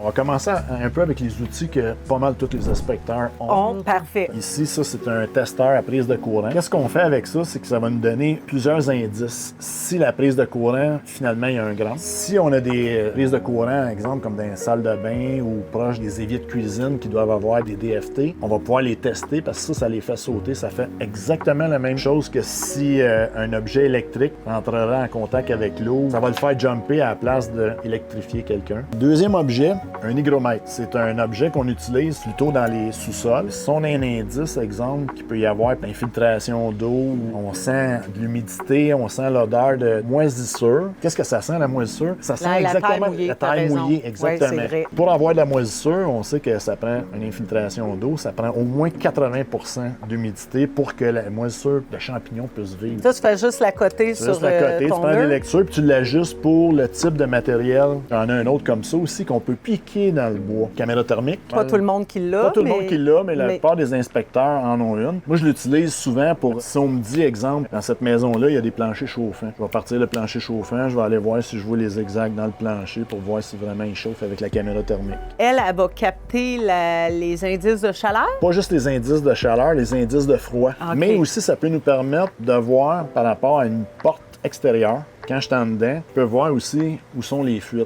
On va commencer un peu avec les outils que pas mal tous les inspecteurs ont. Parfait. Ici, ça, c'est un testeur à prise de courant. Qu'est-ce qu'on fait avec ça? C'est que ça va nous donner plusieurs indices. Si la prise de courant, finalement, il y a un gramme. Si on a des prises de courant, exemple, comme dans les salles de bain ou proche des éviers de cuisine qui doivent avoir des DFT, on va pouvoir les tester parce que ça les fait sauter. Ça fait exactement la même chose que si un objet électrique entrera en contact avec l'eau. Ça va le faire jumper à la place d'électrifier quelqu'un. Deuxième objet, un hygromètre. C'est un objet qu'on utilise plutôt dans les sous-sols. Si on a un indice, exemple, qu'il peut y avoir infiltration d'eau, on sent de l'humidité, on sent l'odeur de moisissure. Qu'est-ce que ça sent, la moisissure? Ça sent exactement la terre mouillée. Exactement. Ouais, pour avoir de la moisissure, on sait que ça prend une infiltration d'eau. Ça prend au moins 80 d'humidité pour que la moisissure de champignons puisse vivre. Ça, tu fais juste la coter sur juste à côté, ton tu prends mur. des lectures puis tu l'ajustes pour le type de matériel. Il y en a un autre comme ça aussi qu'on peut piquer dans le bois. Caméra thermique. Pas tout le monde qui l'a. Pas tout le monde qui l'a, mais la plupart des inspecteurs en ont une. Moi, je l'utilise souvent pour, si on me dit, exemple, dans cette maison-là, il y a des planchers chauffants. Je vais partir le plancher chauffant, je vais aller voir si je vois les exacts dans le plancher pour voir si vraiment il chauffe avec la caméra thermique. Elle va capter les indices de chaleur? Pas juste les indices de chaleur, les indices de froid. Okay. Mais aussi, ça peut nous permettre de voir par rapport à une porte extérieure. Quand je suis en dedans, je peux voir aussi où sont les fuites.